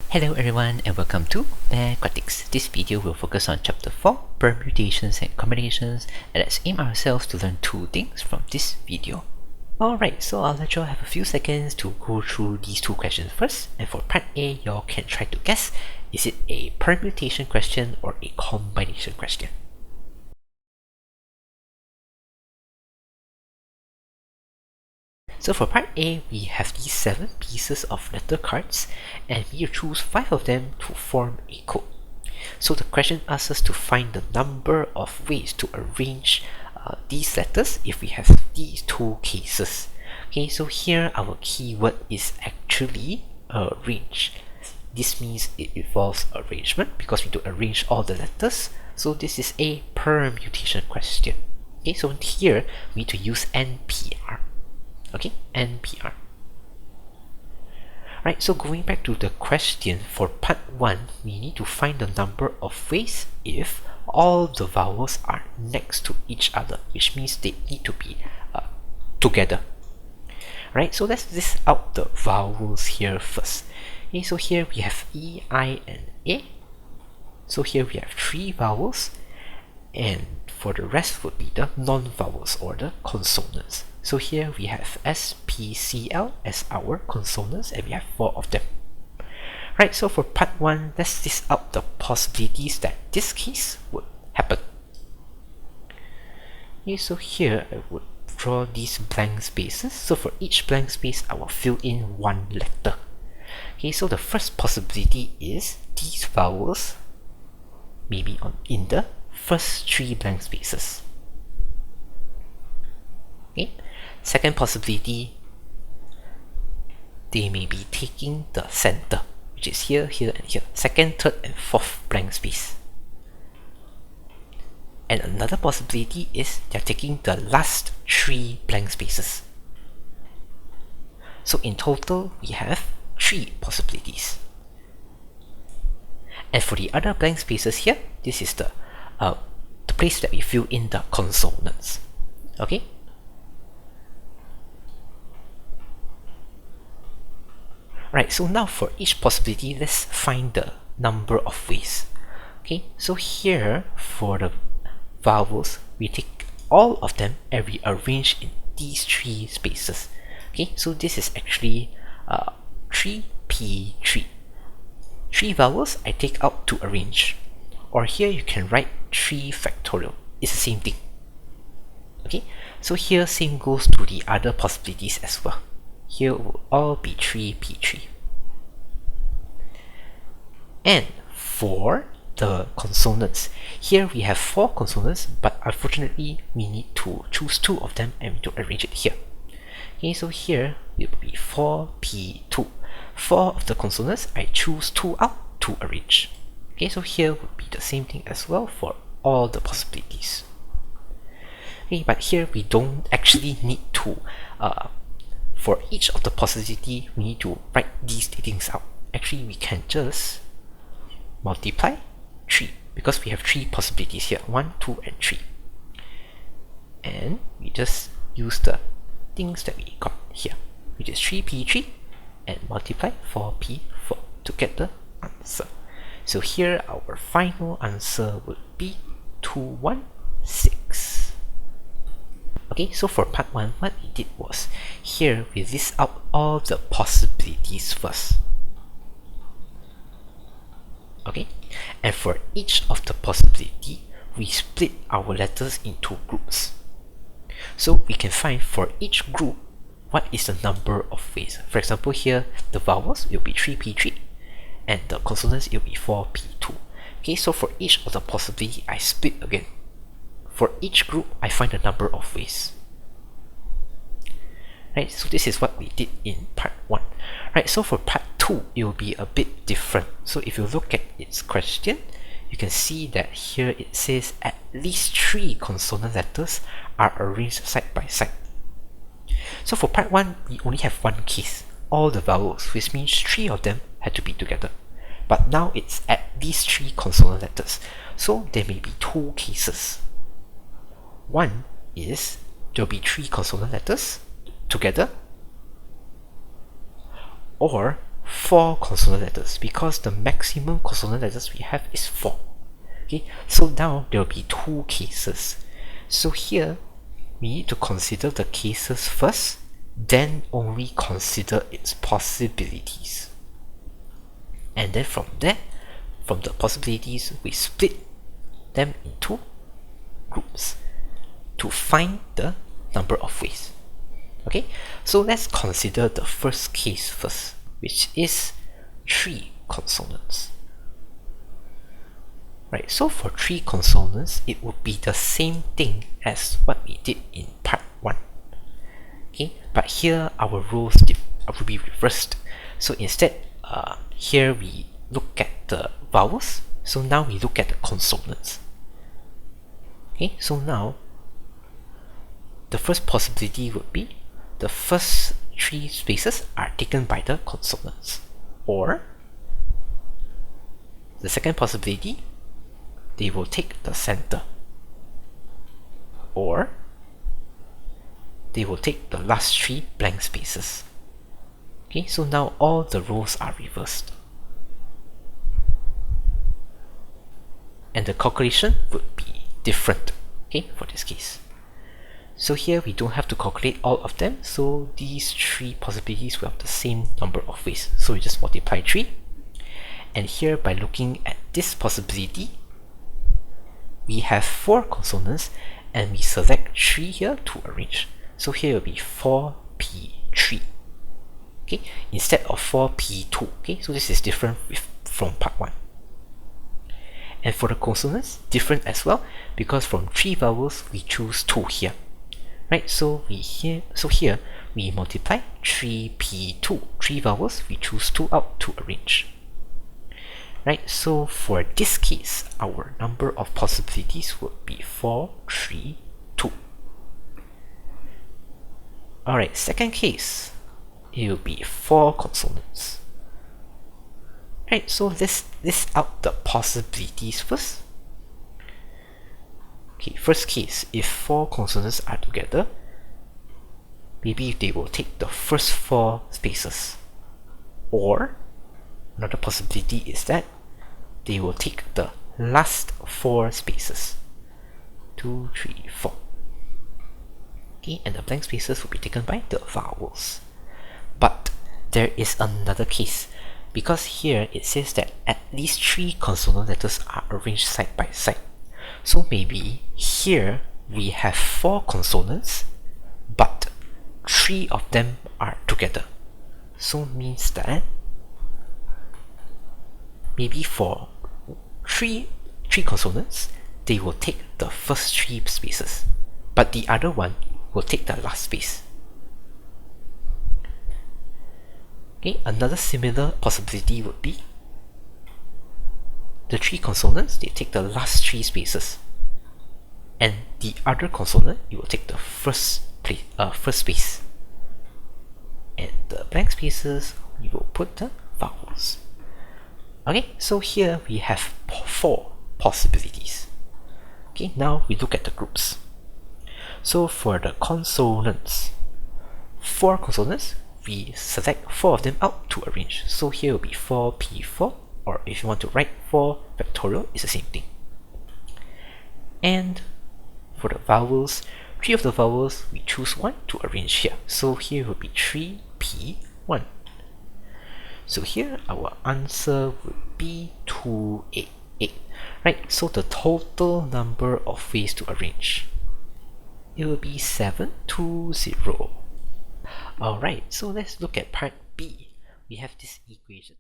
Hello everyone and welcome to Mathematics. This video will focus on chapter 4, permutations and combinations, and let's aim ourselves to learn two things from this video. Alright, so I'll let you all have a few seconds to go through these two questions first, and for part A, y'all can try to guess, is it a permutation question or a combination question? So for part A, we have these 7 pieces of letter cards, and we choose 5 of them to form a code. So the question asks us to find the number of ways to arrange these letters if we have these two cases. Okay, so here our keyword is actually arrange. This means it involves arrangement because we need to arrange all the letters. So this is a permutation question. Okay, so here we need to use NPR. Okay, NPR. Right, so going back to the question for part 1, we need to find the number of ways if all the vowels are next to each other, which means they need to be together. Right, so let's list out the vowels here first. Okay, so here we have E, I, and A. So here we have 3 vowels, and for the rest would be the non-vowels or the consonants. So here we have S, P, C, L as our consonants, and we have 4 of them. Right, so for part 1, let's list out the possibilities that this case would happen. Okay, so here I would draw these blank spaces. So for each blank space, I will fill in 1 letter. Okay, so the first possibility is these vowels may be in the first 3 blank spaces. Okay. Second possibility, they may be taking the center, which is here, here, and here. Second, third, and fourth blank space. And another possibility is they're taking the last 3 blank spaces. So in total, we have 3 possibilities. And for the other blank spaces here, this is the place that we fill in the consonants. Okay? Right, so now for each possibility, let's find the number of ways. Okay, so here for the vowels, we take all of them and we arrange in these 3 spaces. Okay, so this is actually 3P3. 3 vowels I take out to arrange. Or here you can write 3 factorial. It's the same thing. Okay, so here same goes to the other possibilities as well. Here will all be 3P3. And for the consonants, here we have 4 consonants, but unfortunately we need to choose 2 of them and we need to arrange it here. Okay, so here it will be 4P2. 4 of the consonants, I choose 2 out to arrange. Okay, so here would be the same thing as well for all the possibilities. Okay, but here we don't actually need to for each of the possibility, we need to write these things out. Actually, we can just multiply 3 because we have 3 possibilities here, 1, 2, and 3. And we just use the things that we got here, which is 3P3 and multiply 4P4 to get the answer. So here our final answer would be 216. Okay, so for part 1, what we did was, here we list out all the possibilities first. Okay, and for each of the possibility, we split our letters into groups. So we can find for each group, what is the number of ways. For example, here, the vowels will be 3P3, and the consonants will be 4P2. Okay, so for each of the possibility, I split again. For each group, I find the number of ways. Right, so this is what we did in part 1. Right, so for part 2, it will be a bit different. So if you look at its question, you can see that here it says at least 3 consonant letters are arranged side by side. So for part 1, we only have 1 case, all the vowels, which means 3 of them had to be together. But now it's at least 3 consonant letters, so there may be 2 cases. One is there will be 3 consonant letters together, or 4 consonant letters because the maximum consonant letters we have is 4. Okay, so now there will be 2 cases. So here we need to consider the cases first, then only consider its possibilities. And then from there, from the possibilities, we split them into groups to find the number of ways. Okay, so let's consider the first case first, which is 3 consonants. Right, so for 3 consonants, it would be the same thing as what we did in part 1. Okay, but here our roles will be reversed. So instead, here we look at the vowels. So now we look at the consonants. Okay, so now the first possibility would be the first 3 spaces are taken by the consonants, or the second possibility, they will take the center, or they will take the last 3 blank spaces. Okay, so now all the roles are reversed, and the calculation would be different, okay, for this case. So here we don't have to calculate all of them, so these 3 possibilities will have the same number of ways. So we just multiply 3, and here by looking at this possibility, we have 4 consonants, and we select 3 here to arrange. So here will be 4P3, okay, instead of 4P2. Okay, so this is different from part 1. And for the consonants, different as well, because from 3 vowels we choose 2 here. Right, so here we multiply 3P2, 3 vowels, we choose 2 out to arrange. Right, so for this case, our number of possibilities would be 4, 3, 2. Alright, second case, it will be 4 consonants. Right, so let's list out the possibilities first. Okay, first case, if 4 consonants are together, maybe they will take the first 4 spaces. Or, another possibility is that they will take the last 4 spaces. 2, 3, 4. Okay, and the blank spaces will be taken by the vowels. But there is another case, because here it says that at least 3 consonant letters are arranged side by side. So maybe here we have 4 consonants, but 3 of them are together. So means that maybe for 3 consonants, they will take the first 3 spaces, but the other one will take the last space. Okay, another similar possibility would be the 3 consonants, they take the last 3 spaces, and the other consonant, you will take the first space, and the blank spaces, you will put the vowels. Okay, so here we have 4 possibilities. Okay, now we look at the groups. So for the consonants, 4 consonants, we select 4 of them out to arrange. So here will be 4P4, or if you want to write 4 factorial, it's the same thing. And for the vowels, 3 of the vowels, we choose 1 to arrange here. So here will be 3P1. So here our answer would be 288. Right, so the total number of ways to arrange, it will be 720. Alright, so let's look at part B. We have this equation.